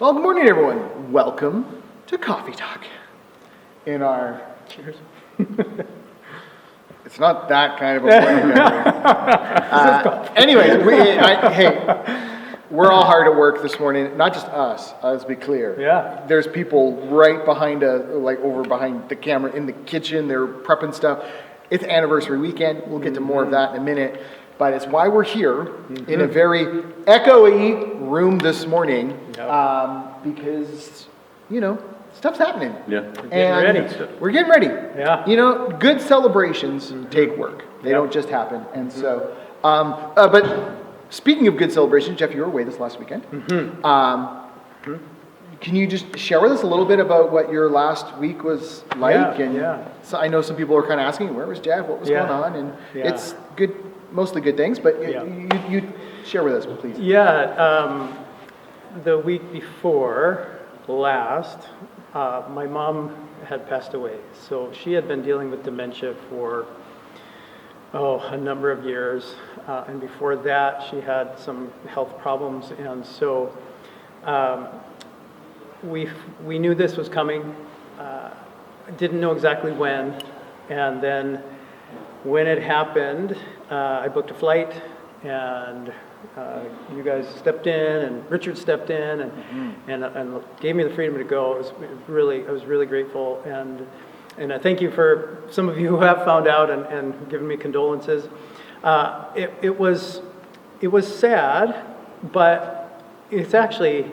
Well, good morning, everyone. Welcome to Coffee Talk. In our cheers. It's not that kind of a morning. Anyways, we're all hard at work this morning. Not just us. Let's be clear. Yeah. There's people right behind, over behind the camera in the kitchen. They're prepping stuff. It's anniversary weekend. We'll get to more of that in a minute. But it's why we're here in a very echoey room this morning, because, stuff's happening. Yeah. We're getting ready. Yeah. Good celebrations take work. They don't just happen. And so, but speaking of good celebrations, Jeff, you were away this last weekend. Can you just share with us a little bit about what your last week was like? So I know some people are kind of asking, where was Jeff? What was going on? And it's good. Mostly good things, but you share with us, please. The week before last, my mom had passed away. So she had been dealing with dementia for, a number of years. And before that, she had some health problems. And so we knew this was coming. Didn't know exactly when. And then when it happened, I booked a flight, and you guys stepped in, and Richard stepped in, and gave me the freedom to go. I was really grateful, and I thank you for some of you who have found out and given me condolences. It was sad, but it's actually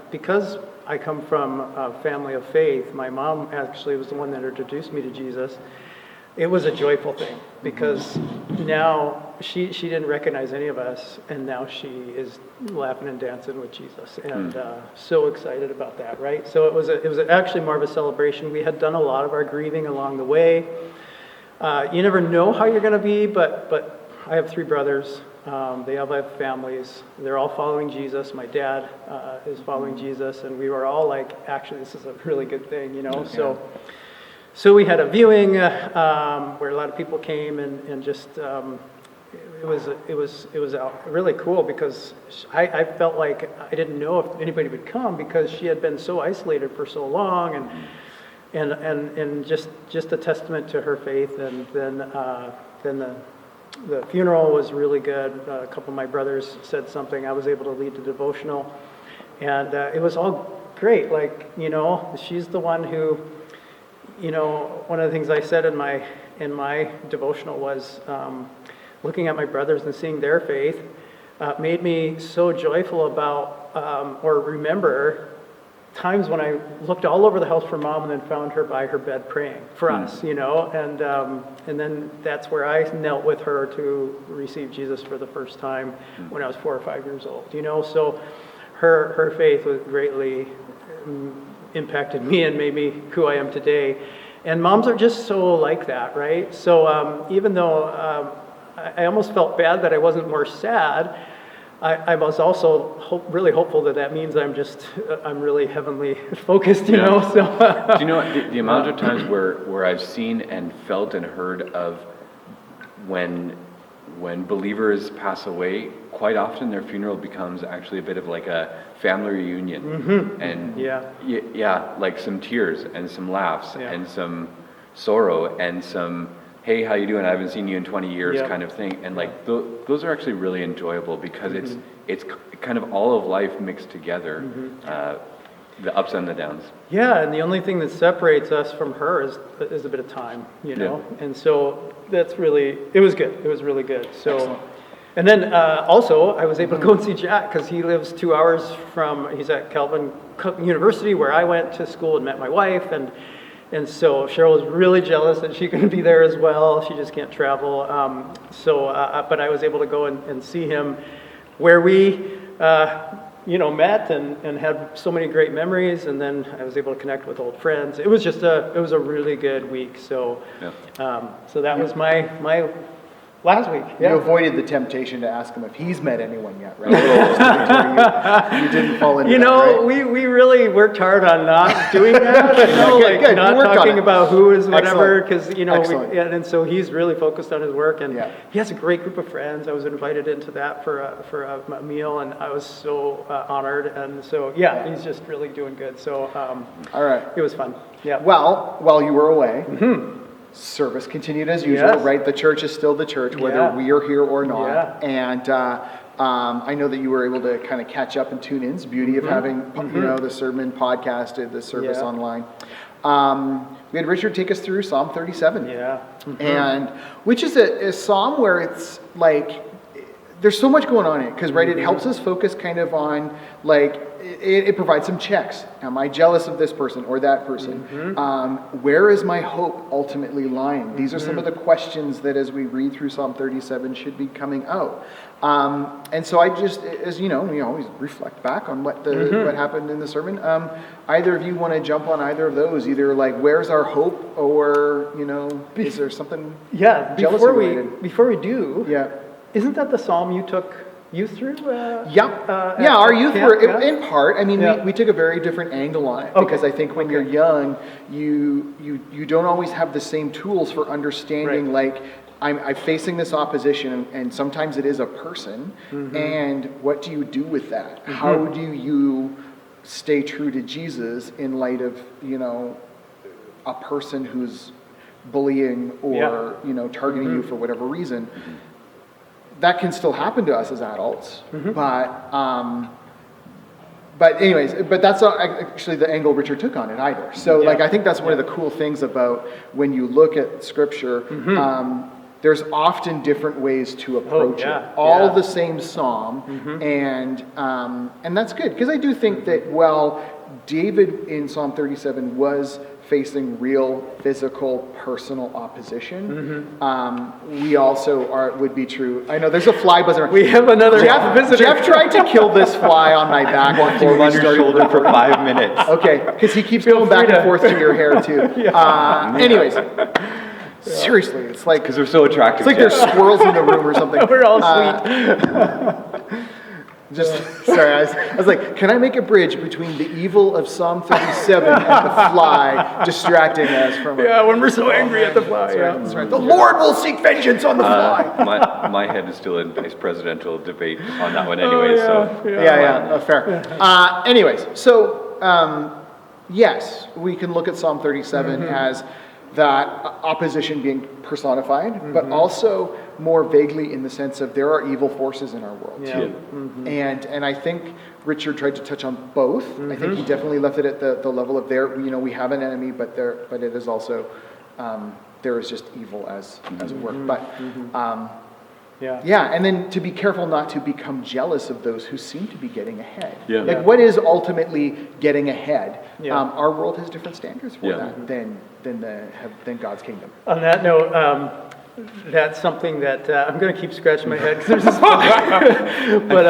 because I come from a family of faith. My mom actually was the one that introduced me to Jesus. It was a joyful thing because now she didn't recognize any of us, and now she is laughing and dancing with Jesus, and so excited about that, right? So it was actually more of a celebration. We had done a lot of our grieving along the way. You never know how you're going to be, but I have 3 brothers. They all have families. They're all following Jesus. My dad is following Jesus, and we were all like, actually, this is a really good thing, So we had a viewing where a lot of people came, and just it was really cool because I felt like I didn't know if anybody would come because she had been so isolated for so long, and just a testament to her faith. And then the funeral was really good. A couple of my brothers said something. I was able to lead the devotional, and it was all great. She's the one who. One of the things I said in my devotional was looking at my brothers and seeing their faith made me so joyful about or remember times when I looked all over the house for Mom and then found her by her bed praying for us, and then that's where I knelt with her to receive Jesus for the first time when I was 4 or 5 years old, So her faith was greatly impacted me and made me who I am today. And moms are just so like that, right? So even though I almost felt bad that I wasn't more sad, I was also really hopeful that means I'm really heavenly focused, So Do you know what, the amount of times where I've seen and felt and heard of when believers pass away, quite often their funeral becomes actually a bit of like a family reunion, and like some tears and some laughs and some sorrow and some, hey, how you doing? I haven't seen you in 20 years kind of thing. And like those are actually really enjoyable because it's kind of all of life mixed together, the ups and the downs. Yeah, and the only thing that separates us from her is a bit of time, And so it was good. It was really good. So. Excellent. And then also, I was able to go and see Jack because he lives 2 hours he's at Calvin University where I went to school and met my wife. And so Cheryl was really jealous that she couldn't be there as well. She just can't travel. But I was able to go and see him where we, met and had so many great memories. And then I was able to connect with old friends. It was a really good week. So, so that was my Last week, You yeah. avoided the temptation to ask him if he's met anyone yet, right? Just to make sure you didn't fall into You that, know, right? we really worked hard on not doing that, you know, Good, like good. not You worked on talking it. about who is whatever, Excellent. because, you know, Excellent. and so he's really focused on his work, and Yeah. he has a great group of friends. I was invited into that for a meal, and I was so honored, and so, yeah, he's just really doing good, so All right. it was fun, yeah. Well, while you were away, service continued as usual, Yes. right? The church is still the church, whether Yeah. we are here or not. Yeah. And I know that you were able to kind of catch up and tune in. It's the beauty of having, you know, the sermon podcasted, the service Yeah. online. We had Richard take us through Psalm 37. Yeah. And which is a psalm where it's like there's so much going on in it because right it helps us focus kind of on like it provides some checks. Am I jealous of this person or that person? Where is my hope ultimately lying? These are some of the questions that as we read through Psalm 37 should be coming out. And so I just, as you know, we always reflect back on what happened in the sermon. Either of you want to jump on either of those? Either like, where's our hope, or you know, is there something? Yeah, Jealousy related. before we do, Yeah. isn't that the psalm you took youth through? Yeah, our youth camp, were, yeah? in part, I mean, Yeah. we took a very different angle on it. Okay. Because I think when you're young, you don't always have the same tools for understanding, Right. like, I'm facing this opposition, and sometimes it is a person, and what do you do with that? How do you stay true to Jesus in light of, you know, a person who's bullying or, Yeah. you know, targeting you for whatever reason? That can still happen to us as adults, but anyways, but that's not actually the angle Richard took on it either. So like, I think that's one of the cool things about when you look at scripture, there's often different ways to approach yeah, it. All yeah. the same psalm, and that's good, because I do think that, well, David in Psalm 37 was facing real physical, personal opposition. We also would be true. I know there's a fly buzzing around. We have another visitor. Jeff tried to kill this fly on my back before we on your started shoulder for recording. 5 minutes. Okay, because he keeps going back free and to- forth to your hair too. Anyways, seriously, it's like Because they're so attractive. it's like there's squirrels in the room or something. We're all sweet. Just sorry, I was like, can I make a bridge between the evil of Psalm 37 and the fly distracting us from it? Yeah, when we're so angry at the fly. Yeah. That's right. The Lord will seek vengeance on the fly. my head is still in vice presidential debate on that one anyway, so. Yeah, fair. Anyways, so yes, we can look at Psalm 37 as that opposition being personified, but also more vaguely in the sense of there are evil forces in our world Yeah. too. And I think Richard tried to touch on both. I think he definitely left it at the level of there, you know, we have an enemy, but it is also, there is just evil as at work. But yeah, and then to be careful not to become jealous of those who seem to be getting ahead. Yeah. Like, what is ultimately getting ahead? Yeah. Our world has different standards for Yeah. that than God's kingdom. On that note, that's something that I'm going to keep scratching my head because there's this but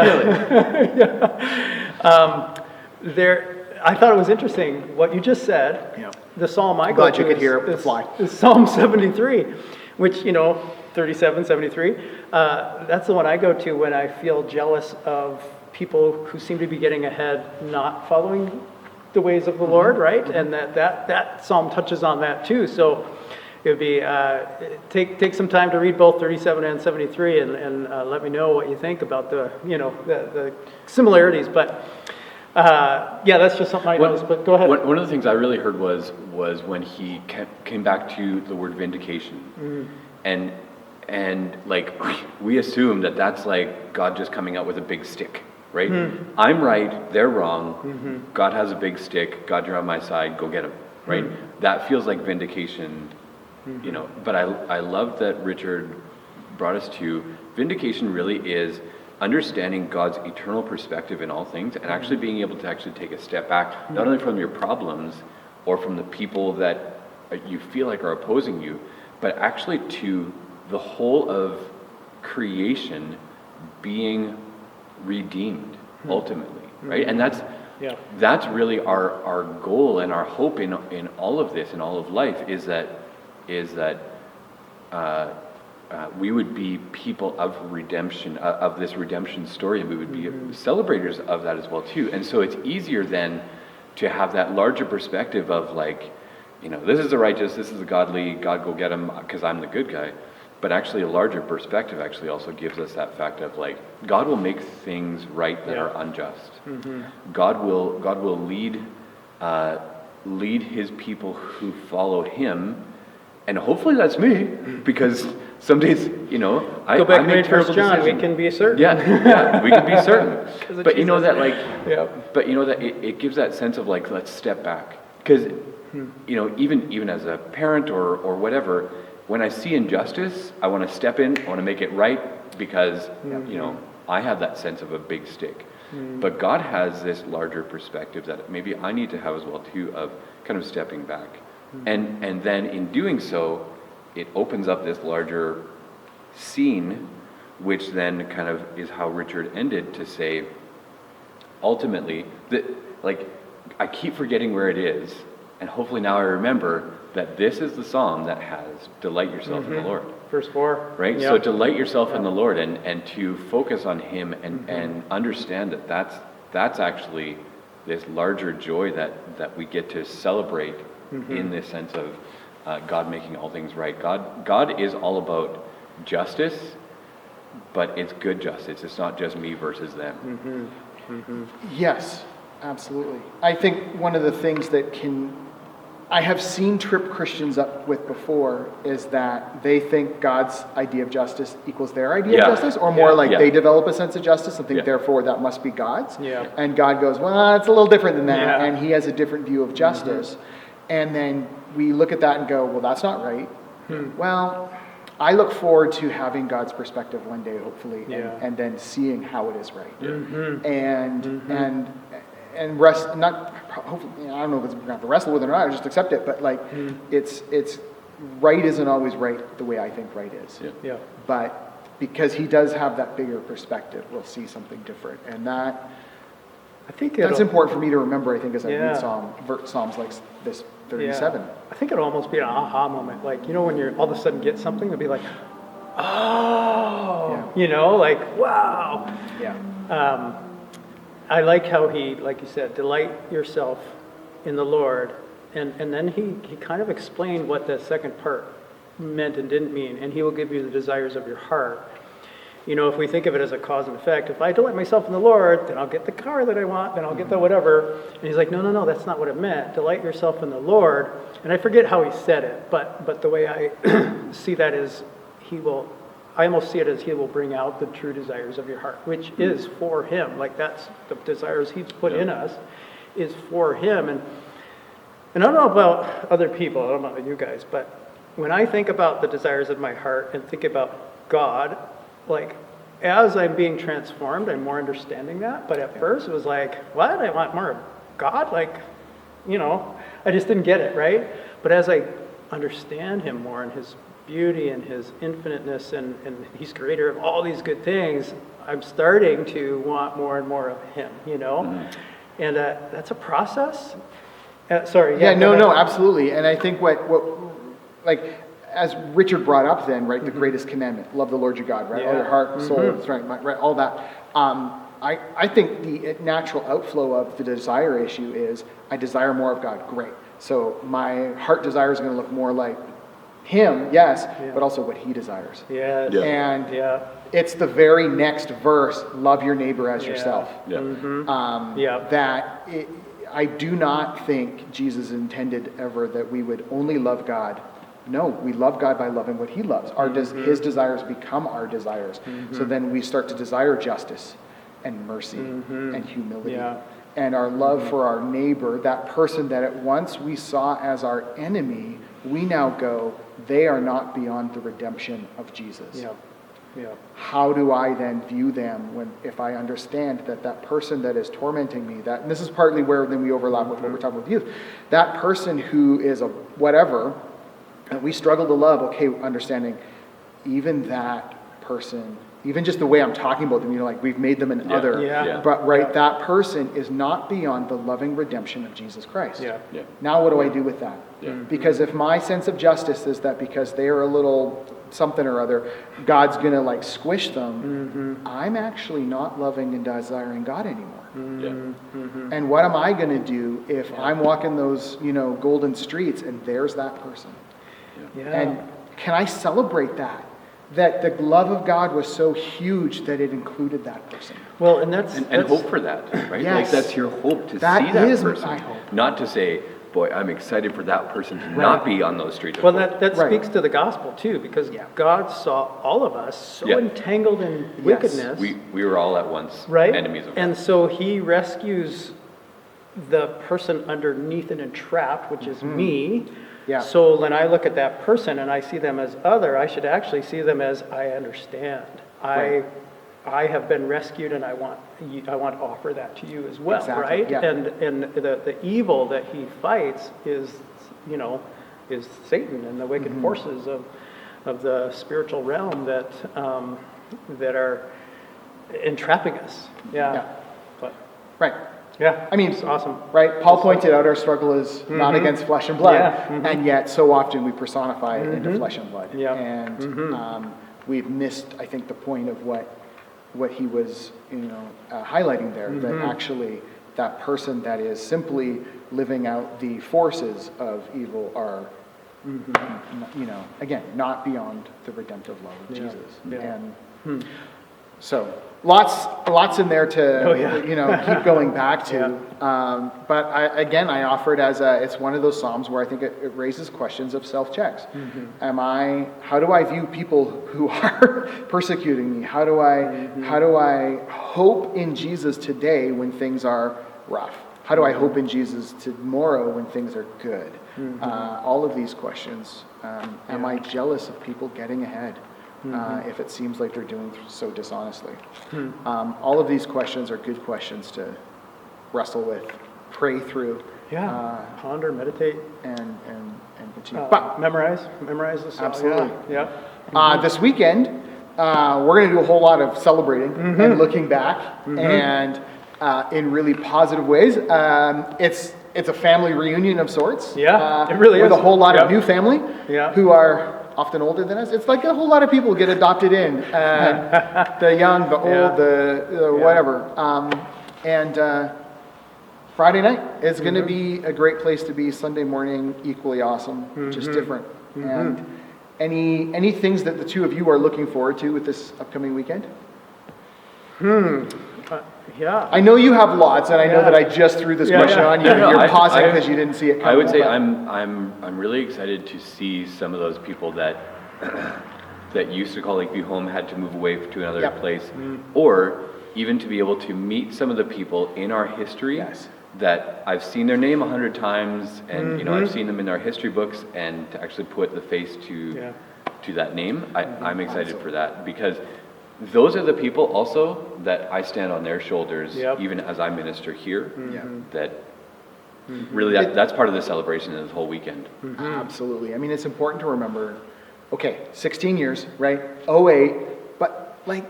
I thought it was interesting what you just said. Yeah. The psalm I go Glad to you could is- hear it with the is- fly. is Psalm 73, which, you know, 37, 73. That's the one I go to when I feel jealous of people who seem to be getting ahead, not following the ways of the Lord, right? And that psalm touches on that too. So it would be take some time to read both 37 and 73 and let me know what you think about the similarities. But yeah, that's just something I noticed. But go ahead. One of the things I really heard was when he came back to the word vindication, and like we assume that that's like God just coming out with a big stick, right? I'm right, they're wrong. God has a big stick. God, you're on my side. Go get him, right? That feels like vindication, you know. But I love that Richard brought us to vindication. Really is understanding God's eternal perspective in all things, and actually being able to actually take a step back, not only from your problems or from the people that you feel like are opposing you, but actually to the whole of creation being redeemed ultimately, right? And that's really our goal and our hope in all of this, in all of life, is that we would be people of redemption, of this redemption story, and we would be celebrators of that as well too. And so it's easier then to have that larger perspective of like, this is the righteous, this is the godly, God go get him because I'm the good guy. But actually a larger perspective actually also gives us that fact of like, God will make things right that are unjust. God will lead his people who follow him. And hopefully that's me, because some days, I Go back I and make read terrible 1 John, we decisions. can be certain. Yeah, we can be certain. 'Cause of But you know Jesus. that like, Yep. but you know that it gives that sense of like, let's step back. Because, even as a parent or whatever, when I see injustice, I want to step in, I want to make it right, because, I have that sense of a big stick. But God has this larger perspective that maybe I need to have as well too, of kind of stepping back. And then in doing so, it opens up this larger scene, which then kind of is how Richard ended, to say, ultimately, that like, I keep forgetting where it is, and hopefully now I remember that this is the psalm that has delight yourself in the Lord. Verse 4. Right? Yep. So delight yourself in the Lord, and to focus on him and understand that that's actually this larger joy that we get to celebrate in this sense of God making all things right. God is all about justice, but it's good justice. It's not just me versus them. Yes, absolutely. I think one of the things that I have seen trip Christians up with before is that they think God's idea of justice equals their idea Yeah. of justice, or more like Yeah. they develop a sense of justice and think Yeah. therefore that must be God's. Yeah. And God goes, well, it's a little different than that, Yeah. and he has a different view of justice. And then we look at that and go, well, that's not right. Well, I look forward to having God's perspective one day, hopefully, Yeah. and then seeing how it is right. And rest, not, hopefully, I don't know if it's going to have to wrestle with it or not, I just accept it, but like, it's right isn't always right the way I think right is. Yeah. Yeah. But because he does have that bigger perspective, we'll see something different. And I think that's it'll- important for me to remember, I think, as I Yeah. read Psalms like this 37. I think it'll almost be an aha moment. Like, when you're all of a sudden get something, it'll be like, oh, like, wow. Yeah. I like how he, like you said, delight yourself in the Lord. And then he kind of explained what the second part meant and didn't mean. And he will give you the desires of your heart. If we think of it as a cause and effect, if I delight myself in the Lord, then I'll get the car that I want, then I'll get the whatever. And he's like, no, that's not what it meant. Delight yourself in the Lord. And I forget how he said it, but the way I see that is I almost see it as he will bring out the true desires of your heart, which is for him. Like, that's the desires he's put in us is for him. And I don't know about other people, I don't know about you guys, but when I think about the desires of my heart and think about God, like, as I'm being transformed, I'm more understanding that. But at first it was like, what? I want more of God? Like, I just didn't get it, right? But as I understand him more and his beauty and his infiniteness, and he's creator of all these good things, I'm starting to want more and more of him, And that's a process. Sorry. Yeah, go ahead. no, absolutely. And I think what like, as Richard brought up then, right, the greatest commandment, love the Lord your God, right? All your heart, soul, strength, mind, right, all that. I think the natural outflow of the desire issue is, I desire more of God, great. So my heart desire is going to look more like him, yes, but also what he desires. Yeah. Yeah. And it's the very next verse, love your neighbor as yourself. Yeah. I do not think Jesus intended ever that we would only love God. No, we love God by loving what he loves. His desires become our desires. So then we start to desire justice and mercy and humility. Yeah. And our love for our neighbor, that person that at once we saw as our enemy, we now go, they are not beyond the redemption of Jesus. Yeah. How do I then view them if I understand that person that is tormenting me, and this is partly where then we overlap with what we're talking with youth, that person who is a whatever, that we struggle to love, okay, understanding even that person, even just the way I'm talking about them, like we've made them an other, but that person is not beyond the loving redemption of Jesus Christ. Yeah. Now what do I do with that? Yeah. Because if my sense of justice is that because they are a little something or other, God's going to like squish them. I'm actually not loving and desiring God anymore. Yeah. And what am I going to do if I'm walking those, golden streets and there's that person? Yeah. And can I celebrate that? That the love of God was so huge that it included that person. Well, and that's And hope for that, right? Yes. Like that's your hope to That see that is person. my hope. Not to say, boy, I'm excited for that person to not be on those streets. of Well, hope. that Right. speaks to the gospel too, because Yeah. God saw all of us so Yeah. entangled in Yes. wickedness, We were all at once right? enemies of God. And so He rescues the person underneath and entrapped, which is me. Yeah. So when I look at that person and I see them as other, I should actually see them as I understand. Right. I have been rescued, and I want to offer that to you as well, Exactly, right? yeah. And the evil that he fights is Satan and the wicked Mm-hmm. forces of the spiritual realm that are entrapping us. Yeah. Yeah. But Right. yeah, I mean, it's awesome. Right? Paul pointed out our struggle is not against flesh and blood. Yeah, And yet, so often we personify it into flesh and blood. Yeah. And we've missed, I think, the point of what he was, highlighting there. That actually, that person that is simply living out the forces of evil are, again, not beyond the redemptive love of Yeah. Jesus. Yeah. And so, lots in there to, Oh, yeah. keep going back to. Yeah. But I offer it as it's one of those Psalms where I think it raises questions of self-checks. How do I view people who are persecuting me? How do I hope in Jesus today when things are rough? How do I hope in Jesus tomorrow when things are good? All of these questions. Am I jealous of people getting ahead? If it seems like they're doing so dishonestly. All of these questions are good questions to wrestle with, pray through, Ponder, meditate, and continue. But memorize the song. Absolutely. Yeah. this weekend, we're going to do a whole lot of celebrating and looking back, and in really positive ways. It's a family reunion of sorts. Yeah, it really with is. a whole lot of Yep. new family Yeah. who are often older than us. It's like a whole lot of people get adopted in. The young, the old, Yeah. the whatever. And Friday night is going to be a great place to be. Sunday morning, equally awesome, just different. And any things that the two of you are looking forward to with this upcoming weekend? Yeah. I know you have lots, and I know Yeah. that I just threw this Yeah, question yeah. on you. No, You're I- pausing I- because you didn't see it coming. I would say but- I'm really excited to see some of those people that that used to call Lakeview home had to move away to another Yep. place, or even to be able to meet some of the people in our history Yes. that I've seen their name 100 times, and I've seen them in our history books, and to actually put the face to that name, I'm excited for that, because those are the people also that I stand on their shoulders, Yep. even as I minister here. Yeah. That really that's part of the celebration of this whole weekend. Absolutely. I mean, it's important to remember, okay, 16 years, right? 08, but like,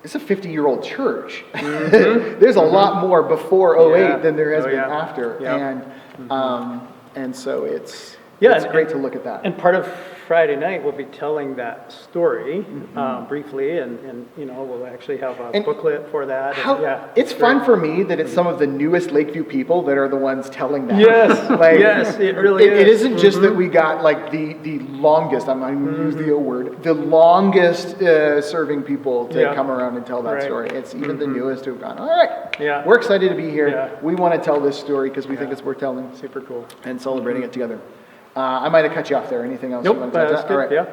it's a 50-year-old church. There's a lot more before 08 Yeah. than there has Oh, been yeah. after. Yeah. And so it's Yeah, great to look at that. And part of Friday night, we'll be telling that story briefly, and we'll actually have a And booklet for that. How, and, yeah, it's fun for me that it's some of the newest Lakeview people that are the ones telling that. Yes, Like, yes, it really It is. isn't just that we got like the longest, I'm going to use the O word, the longest serving people to Yeah. come around and tell that Right. story. It's even the newest who've gone, all right, Yeah. we're excited to be here. Yeah. We want to tell this story because we think Yeah. it's worth telling Super cool. and celebrating it together. I might have cut you off there. Anything else Nope, you want to that's add? good, All right. yeah.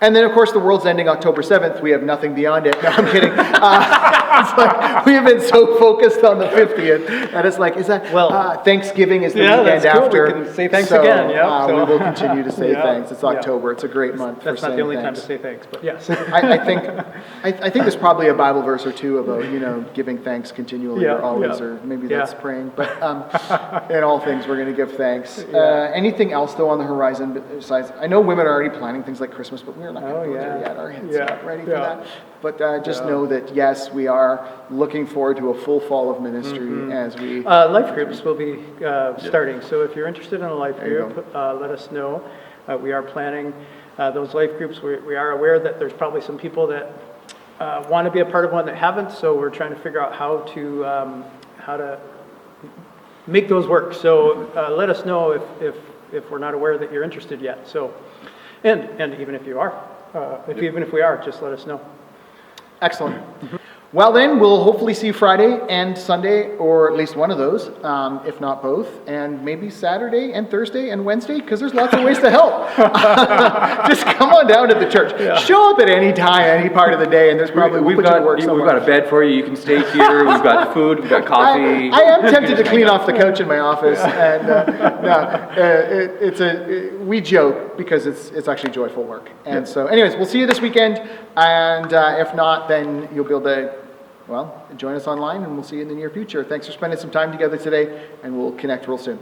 And then, of course, the world's ending October 7th. We have nothing beyond it. No, I'm kidding. It's like, we have been so focused on the 50th. And it's like, is that, Well, Thanksgiving is the yeah, weekend that's cool. We after. can say thanks So, again, yeah, we so- will continue to say Yeah, thanks. It's yeah. October. It's a great month for That's not saying the only time thanks. to say thanks, but yes. I think there's probably a Bible verse or two about, giving thanks continually Yeah, or always, yeah. or maybe Yeah. that's praying. But in all things, we're going to give thanks. Yeah. Anything else, though, on the horizon besides? I know women are already planning things like Christmas, but we're not going Oh, to go there yeah. yet. Our heads Yeah, not ready for yeah. that. But just Yeah. know that, yes, we are looking forward to a full fall of ministry as we... Life groups will be starting, so if you're interested in a life There you group, let us know. We are planning those life groups. We are aware that there's probably some people that want to be a part of one that haven't, so we're trying to figure out how to make those work. So let us know if we're not aware that you're interested yet. So, and even if you are, even if we are, just let us know. Excellent. Well then, we'll hopefully see you Friday and Sunday, or at least one of those, if not both, and maybe Saturday and Thursday and Wednesday, because there's lots of ways to help. Just come on down to the church. Show up at any time, any part of the day, and there's probably We've we'll put you got to work we've somewhere. got a bed for you. You can stay here. We've got food. We've got coffee. I am tempted to clean off the couch in my office, and we joke because it's actually joyful work. And so, anyways, we'll see you this weekend, and if not, then you'll be able to, well, join us online, and we'll see you in the near future. Thanks for spending some time together today, and we'll connect real soon.